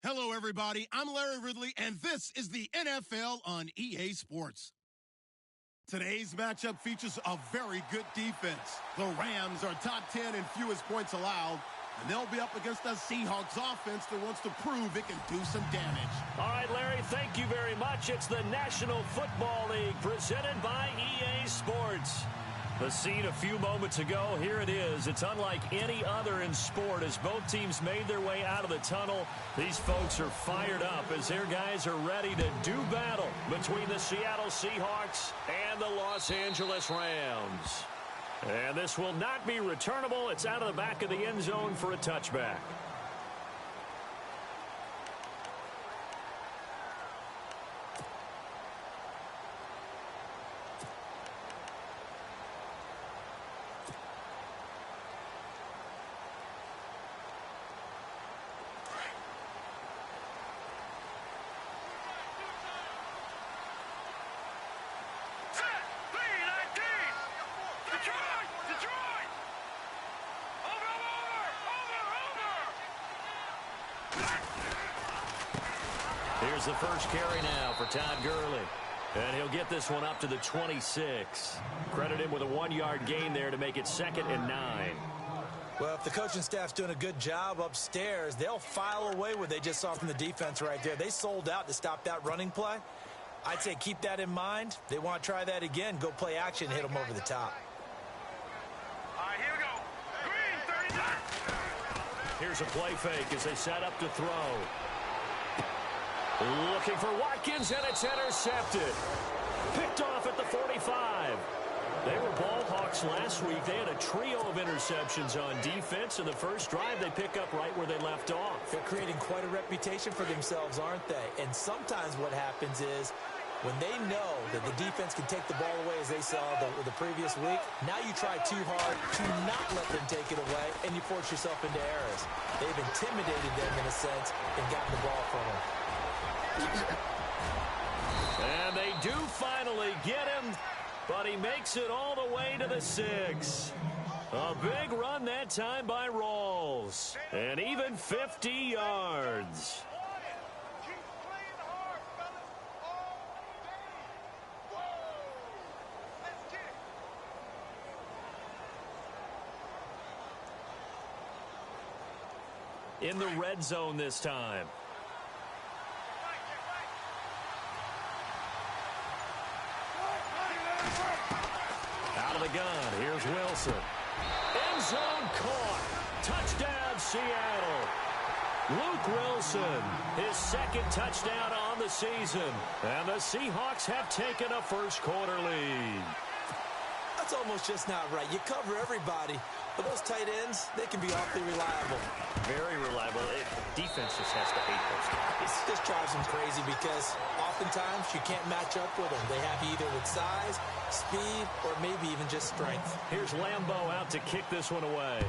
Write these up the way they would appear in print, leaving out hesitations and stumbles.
Hello, everybody. I'm Larry Ridley, and this is the NFL on EA Sports. Today's matchup features a very good defense. The Rams are top 10 in fewest points allowed, and they'll be up against a Seahawks offense that wants to prove it can do some damage. All right, Larry, thank you very much. It's the National Football League presented by EA Sports. The scene a few moments ago, here it is. It's unlike any other in sport as both teams made their way out of the tunnel. These folks are fired up as their guys are ready to do battle between the Seattle Seahawks and the Los Angeles Rams. And this will not be returnable. It's out of the back of the end zone for a touchback. Here's the first carry now for Todd Gurley. And he'll get this one up to the 26. Credit him with a 1-yard gain there to make it 2nd and 9. Well, if the coaching staff's doing a good job upstairs, they'll file away what they just saw from the defense right there. They sold out to stop that running play. I'd say keep that in mind. They want to try that again. Go play action, hit them over the top. All right, here we go. Green, 39. Here's a play fake as they set up to throw. Looking for Watkins, and it's intercepted. Picked off at the 45. They were ball hawks last week. They had a trio of interceptions on defense. In the first drive, they pick up right where they left off. They're creating quite a reputation for themselves, aren't they? And sometimes what happens is when they know that the defense can take the ball away, as they saw the previous week, now you try too hard to not let them take it away, and you force yourself into errors. They've intimidated them in a sense and gotten the ball from them. And they do finally get him, but he makes it all the way to the 6. A big run that time by Rawls. And even 50 yards. In the red zone this time. Out of the gun, here's Wilson. End zone caught. Touchdown, Seattle. Luke Wilson, his 2nd touchdown on the season. And the Seahawks have taken a first-quarter lead. That's almost just not right. You cover everybody. But those tight ends, they can be awfully reliable. Very reliable. Defense just has to hate those guys. This drives them crazy because oftentimes you can't match up with them. They have either with size, speed, or maybe even just strength. Here's Lambeau out to kick this one away.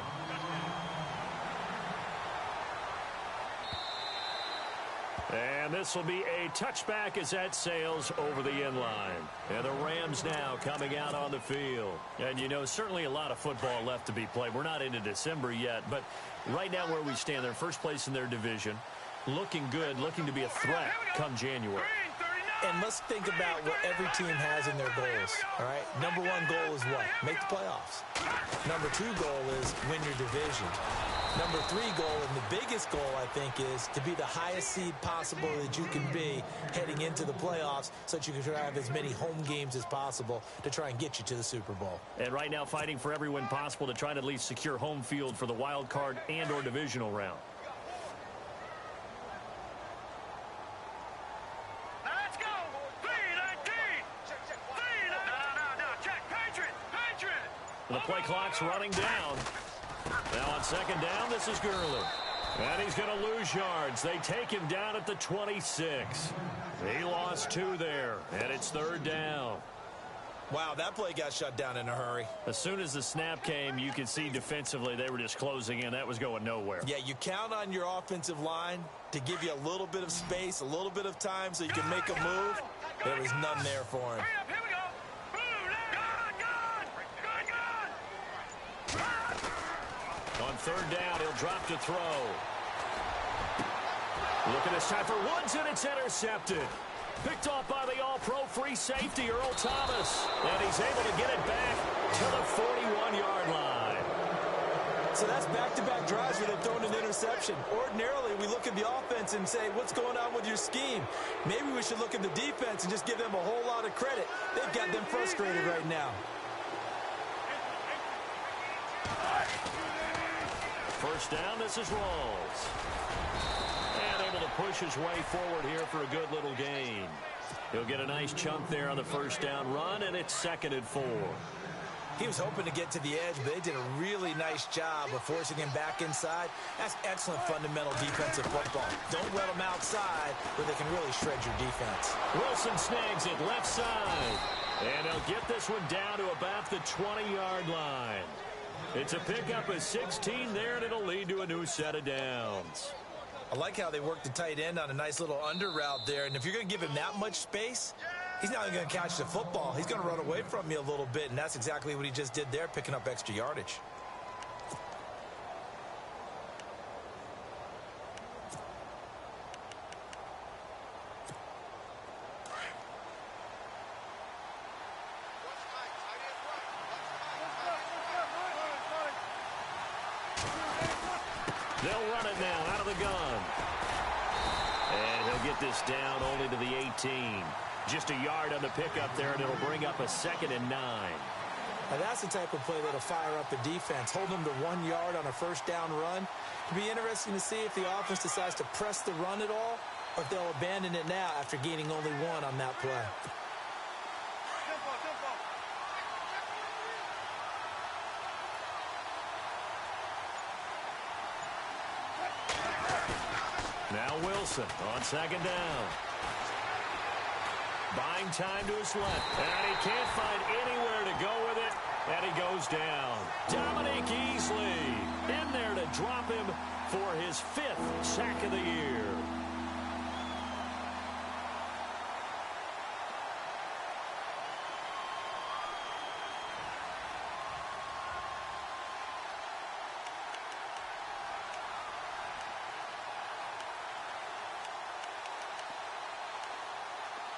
And this will be a touchback as that sails over the end line. And the Rams now coming out on the field. And, you know, certainly a lot of football left to be played. We're not into December yet, but right now where we stand, they're first place in their division. Looking good, looking to be a threat come January. And let's think about what every team has in their goals, all right? Number 1 goal is what? Make the playoffs. Number 2 goal is win your division. Number 3 goal, and the biggest goal, I think, is to be the highest seed possible that you can be heading into the playoffs so that you can have as many home games as possible to try and get you to the Super Bowl. And right now fighting for every win possible to try to at least secure home field for the wild card and or divisional round. The play clock's running down. Now on 2nd down, this is Gurley. And he's going to lose yards. They take him down at the 26. He lost 2 there, and it's 3rd down. Wow, that play got shut down in a hurry. As soon as the snap came, you could see defensively they were just closing in. That was going nowhere. Yeah, you count on your offensive line to give you a little bit of space, a little bit of time so you can make a move. There was none there for him. On 3rd down, he'll drop to throw. Looking this time for Woods, and it's intercepted. Picked off by the all-pro free safety, Earl Thomas. And he's able to get it back to the 41-yard line. So that's back-to-back drives where they've thrown an interception. Ordinarily, we look at the offense and say, what's going on with your scheme? Maybe we should look at the defense and just give them a whole lot of credit. They've got them frustrated right now. First down, this is Rawls. And able to push his way forward here for a good little gain. He'll get a nice chunk there on the first down run, and it's 2nd and 4. He was hoping to get to the edge, but they did a really nice job of forcing him back inside. That's excellent fundamental defensive football. Don't let them outside where they can really shred your defense. Wilson snags it left side. And he'll get this one down to about the 20-yard line. It's a pickup of 16 there, and it'll lead to a new set of downs. I like how they work the tight end on a nice little under route there. And if you're going to give him that much space, he's not going to catch the football. He's going to run away from me a little bit, and that's exactly what he just did there, picking up extra yardage. They'll run it now out of the gun. And he'll get this down only to the 18. Just a yard on the pickup there, and it'll bring up a 2nd and 9. Now that's the type of play that'll fire up the defense. Hold them to 1 yard on a first down run. It'll be interesting to see if the offense decides to press the run at all, or if they'll abandon it now after gaining only 1 on that play. Now Wilson on 2nd down. Buying time to his left. And he can't find anywhere to go with it. And he goes down. Dominique Easley in there to drop him for his 5th sack of the year.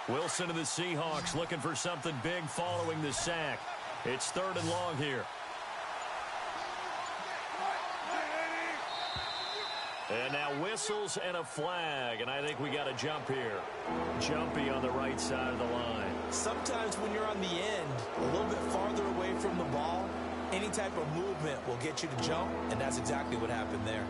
Wilson and the Seahawks looking for something big following the sack. It's 3rd and long here. And now whistles and a flag, and I think we got a jump here. Jumpy on the right side of the line. Sometimes when you're on the end, a little bit farther away from the ball, any type of movement will get you to jump, and that's exactly what happened there.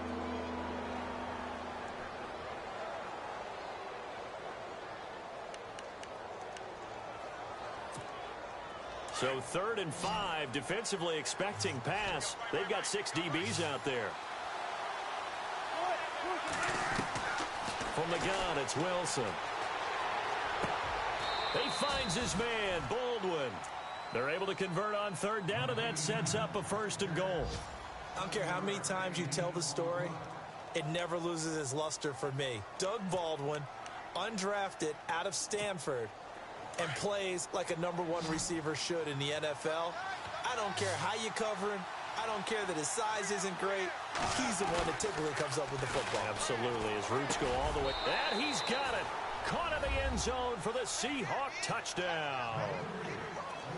So 3rd and 5, defensively expecting pass. They've got 6 DBs out there. From the gun, it's Wilson. He finds his man, Baldwin. They're able to convert on 3rd down, and that sets up a 1st and goal. I don't care how many times you tell the story, it never loses its luster for me. Doug Baldwin, undrafted out of Stanford, and plays like a #1 receiver should in the NFL. I don't care how you cover him. I don't care that his size isn't great. He's the one that typically comes up with the football. Absolutely. His roots go all the way. And he's got it. Caught in the end zone for the Seahawk touchdown.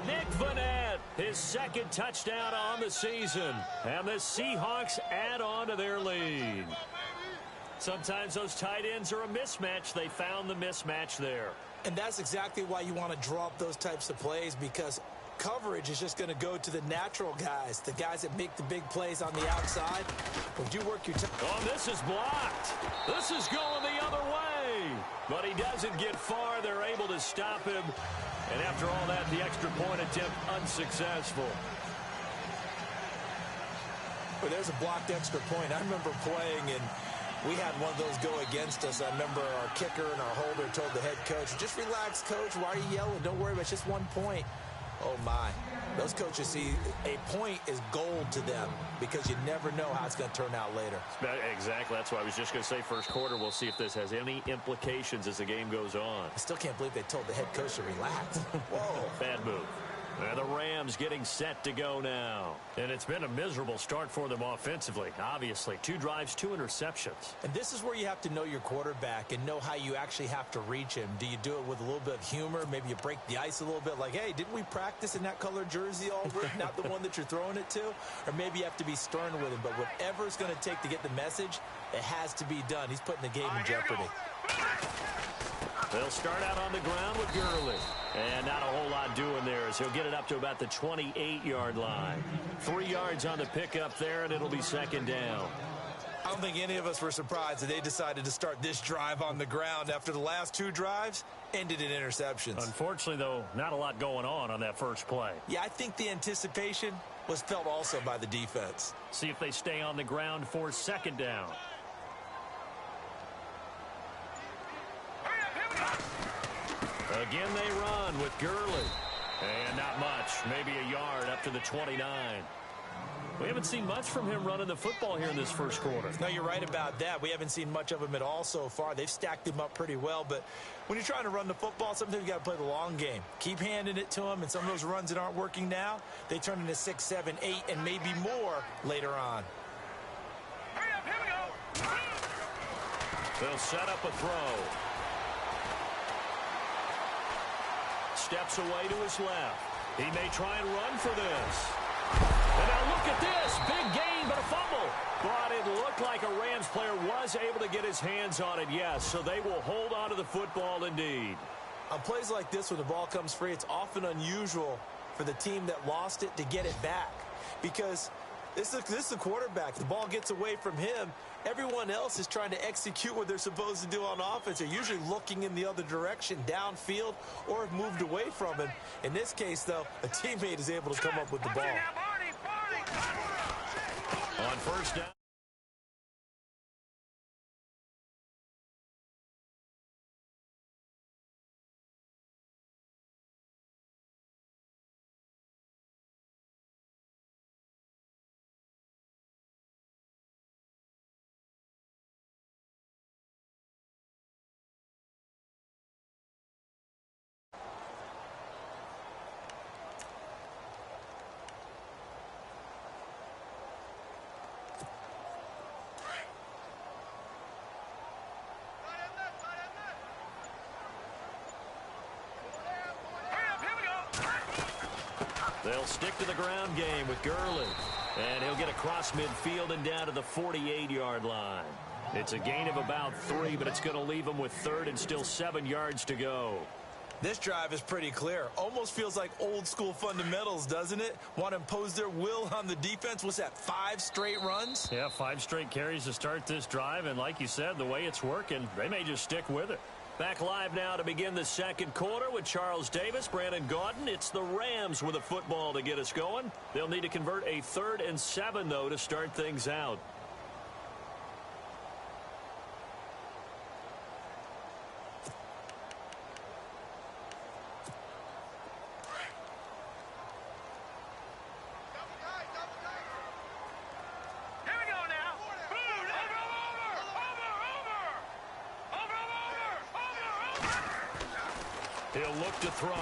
Nick Vannett, his 2nd touchdown on the season. And the Seahawks add on to their lead. Sometimes those tight ends are a mismatch. They found the mismatch there. And that's exactly why you want to draw up those types of plays, because coverage is just going to go to the natural guys, the guys that make the big plays on the outside. But you work your Oh, this is blocked. This is going the other way. But he doesn't get far. They're able to stop him. And after all that, the extra point attempt unsuccessful. Well, there's a blocked extra point. I remember playing, and we had one of those go against us. I remember our kicker and our holder told the head coach, just relax, coach. Why are you yelling? Don't worry about it. It's just 1 point. Oh, my. Those coaches see a point is gold to them because you never know how it's going to turn out later. Exactly. That's why I was just going to say first quarter. We'll see if this has any implications as the game goes on. I still can't believe they told the head coach to relax. Whoa. Bad move. And the Rams getting set to go now. And it's been a miserable start for them offensively, obviously. 2 drives, 2 interceptions. And this is where you have to know your quarterback and know how you actually have to reach him. Do you do it with a little bit of humor? Maybe you break the ice a little bit like, hey, didn't we practice in that color jersey all week, not the one that you're throwing it to? Or maybe you have to be stern with him. But whatever it's going to take to get the message, it has to be done. He's putting the game in jeopardy. They'll start out on the ground with Gurley. And not a whole lot doing there as he'll get it up to about the 28-yard line. 3 yards on the pickup there, and it'll be second down. I don't think any of us were surprised that they decided to start this drive on the ground after the last 2 drives ended in interceptions. Unfortunately, though, not a lot going on that first play. Yeah, I think the anticipation was felt also by the defense. See if they stay on the ground for second down. Again, they run with Gurley. And not much. Maybe a yard up to the 29. We haven't seen much from him running the football here in this first quarter. No, you're right about that. We haven't seen much of him at all so far. They've stacked him up pretty well. But when you're trying to run the football, sometimes you got to play the long game. Keep handing it to him. And some of those runs that aren't working now, they turn into 6, 7, 8, and maybe more later on. Hurry up, here we go. They'll set up a throw. Steps away to his left. He may try and run for this. And now look at this. Big gain, but a fumble. But it looked like a Rams player was able to get his hands on it, yes. So they will hold on to the football indeed. On plays like this, when the ball comes free, it's often unusual for the team that lost it to get it back. Because this is the quarterback. The ball gets away from him. Everyone else is trying to execute what they're supposed to do on offense. They're usually looking in the other direction, downfield, or have moved away from him. In this case, though, a teammate is able to come up with the ball. On first down. They'll stick to the ground game with Gurley. And he'll get across midfield and down to the 48-yard line. It's a gain of about 3, but it's going to leave them with 3rd and still 7 yards to go. This drive is pretty clear. Almost feels like old school fundamentals, doesn't it? Want to impose their will on the defense. What's that, 5 straight runs? Yeah, 5 straight carries to start this drive. And like you said, the way it's working, they may just stick with it. Back live now to begin the second quarter with Charles Davis, Brandon Gaudin. It's the Rams with a football to get us going. They'll need to convert a 3rd and 7, though, to start things out. He'll look to throw.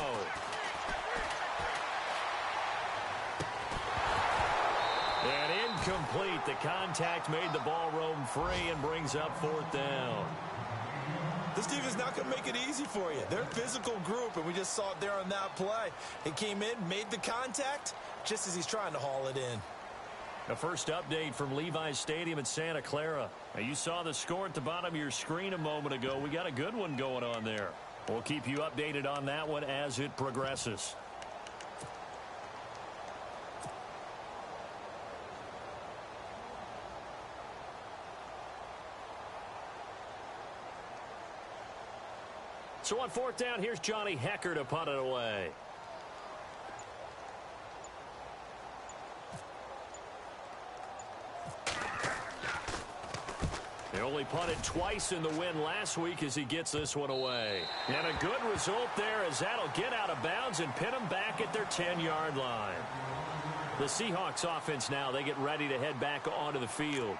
And incomplete. The contact made the ball roam free and brings up 4th down. This team is not going to make it easy for you. They're a physical group, and we just saw it there on that play. He came in, made the contact, just as he's trying to haul it in. The first update from Levi's Stadium in Santa Clara. Now, you saw the score at the bottom of your screen a moment ago. We got a good one going on there. We'll keep you updated on that one as it progresses. So on 4th down, here's Johnny Hecker to punt it away. He only punted twice in the win last week as he gets this one away. And a good result there as that'll get out of bounds and pin them back at their 10-yard line. The Seahawks offense now, they get ready to head back onto the field.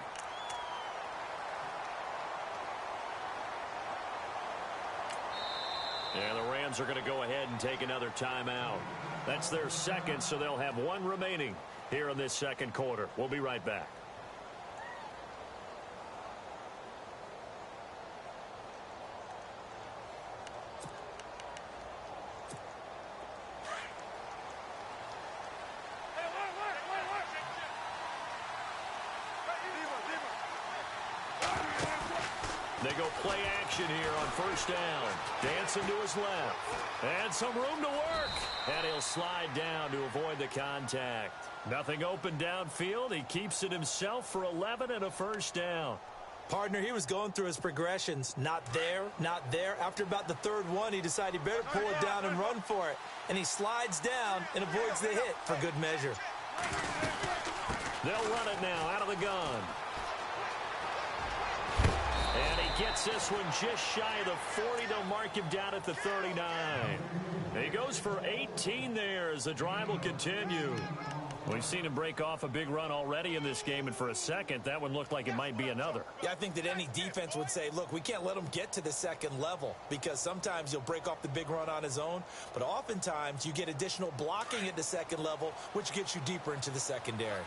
And the Rams are going to go ahead and take another timeout. That's their second, so they'll have one remaining here in this second quarter. We'll be right back. They go play action here on first down. Dancing to his left. And some room to work. And he'll slide down to avoid the contact. Nothing open downfield. He keeps it himself for 11 and a first down. Partner, he was going through his progressions. Not there, not there. After about the third one, he decided he better pull it down and run for it. And he slides down and avoids the hit for good measure. They'll run it now out of the gun. And he gets this one just shy of the 40. They'll mark him down at the 39. He goes for 18 there as the drive will continue. We've seen him break off a big run already in this game, and for a second, that one looked like it might be another. Yeah, I think that any defense would say, look, we can't let him get to the second level because sometimes he'll break off the big run on his own, but oftentimes you get additional blocking at the second level, which gets you deeper into the secondary.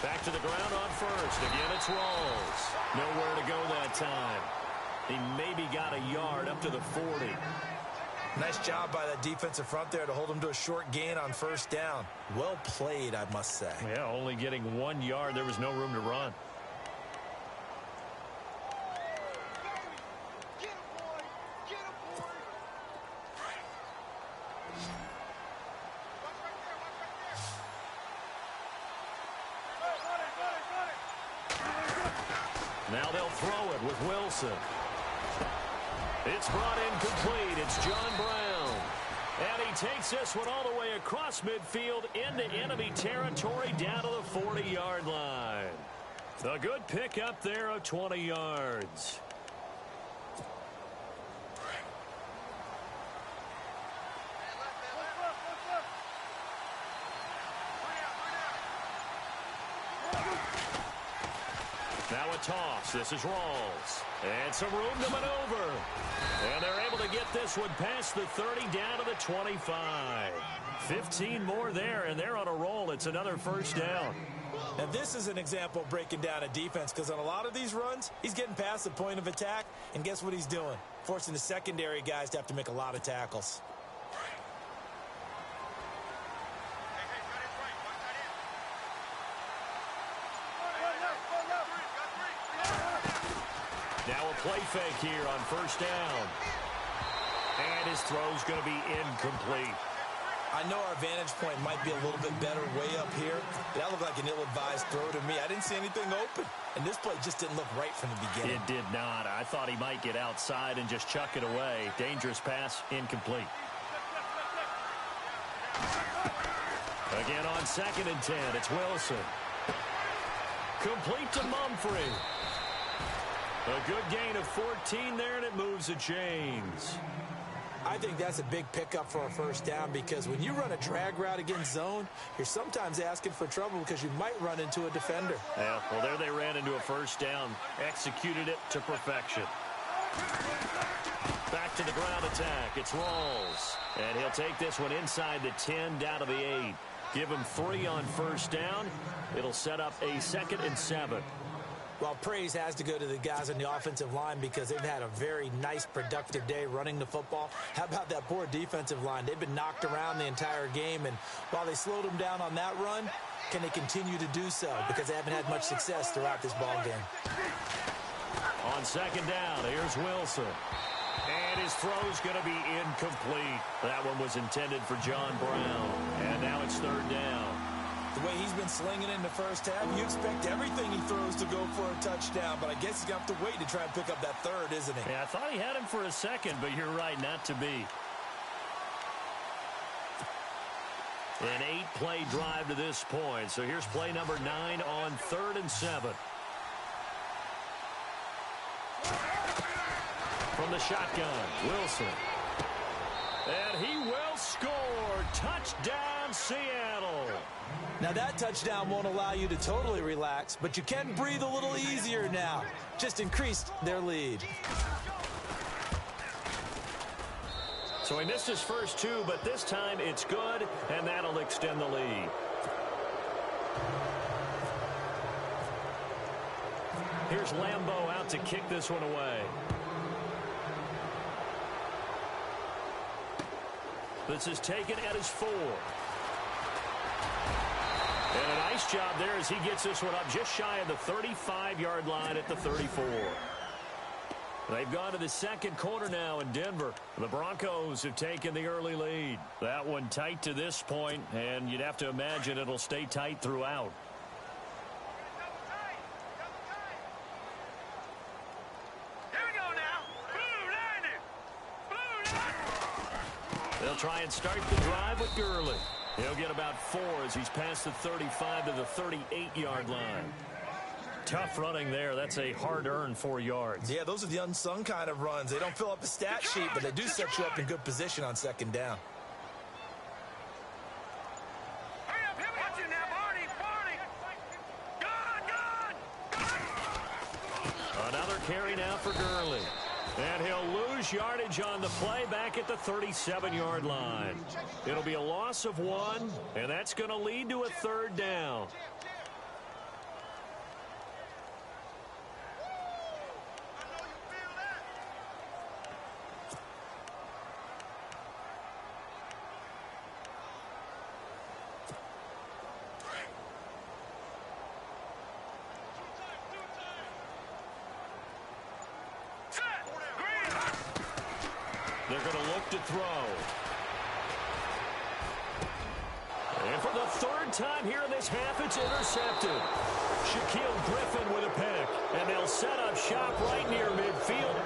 Back to the ground on first. Again, it's Rawls. Nowhere to go that time. He maybe got a yard up to the 40. Nice job by that defensive front there to hold him to a short gain on first down. Well played, I must say. Yeah, only getting 1 yard. There was no room to run. Now they'll throw it with Wilson. It's brought in complete. It's John Brown. And he takes this one all the way across midfield into enemy territory down to the 40-yard line. A good pickup there of 20 yards. Now a toss. This is Rawls. And some room to maneuver. And they're able to get this one past the 30 down to the 25. 15 more there, and they're on a roll. It's another first down. And this is an example of breaking down a defense because on a lot of these runs, he's getting past the point of attack, and guess what he's doing? Forcing the secondary guys to have to make a lot of tackles. Now a play fake here on first down. And his throw's going to be incomplete. I know our vantage point might be a little bit better way up here, but that looked like an ill-advised throw to me. I didn't see anything open, and this play just didn't look right from the beginning. It did not. I thought he might get outside and just chuck it away. Dangerous pass, incomplete. Again on 2nd and 10, it's Wilson. Complete to Mumphrey. A good gain of 14 there, and it moves the chains. I think that's a big pickup for a first down because when you run a drag route against zone, you're sometimes asking for trouble because you might run into a defender. Yeah, well, there they ran into a first down. Executed it to perfection. Back to the ground attack. It's Rawls. And he'll take this one inside the 10 down to the 8. Give him 3 on first down. It'll set up a 2nd and 7. Well, praise has to go to the guys on the offensive line because they've had a very nice, productive day running the football. How about that poor defensive line? They've been knocked around the entire game, and while they slowed them down on that run, can they continue to do so? Because they haven't had much success throughout this ball game. On 2nd down, here's Wilson. And his throw's going to be incomplete. That one was intended for John Brown. And now it's 3rd down. The way he's been slinging in the first half, you expect everything he throws to go for a touchdown, but I guess he's going to have to wait to try and pick up that 3rd, isn't he? Yeah, I thought he had him for a second, but you're right, not to be. An 8-play drive to this point. So here's play number 9 on 3rd and 7. From the shotgun, Wilson. And he will score. Touchdown, Seattle. Now, that touchdown won't allow you to totally relax, but you can breathe a little easier now. Just increased their lead. So he missed his first two, but this time it's good, and that'll extend the lead. Here's Lambeau out to kick this one away. This is taken at his 4. And a nice job there as he gets this one up just shy of the 35-yard line at the 34. They've gone to the second quarter now in Denver. The Broncos have taken the early lead. That one tight to this point, and you'd have to imagine it'll stay tight throughout. They'll try and start the drive with Gurley. He'll get about 4 as he's past the 35 to the 38-yard line. Tough running there. That's a hard-earned 4 yards. Yeah, those are the unsung kind of runs. They don't fill up the stat sheet, but they do set you up in good position on second down. Hurry up, watch it now, Barney. Another carry now for Gurley. And he'll lose yardage on the play back at the 37-yard line. It'll be a loss of 1, and that's going to lead to a third down. They're going to look to throw. And for the third time here in this half, it's intercepted. Shaquille Griffin with a pick. And they'll set up shop right near midfield.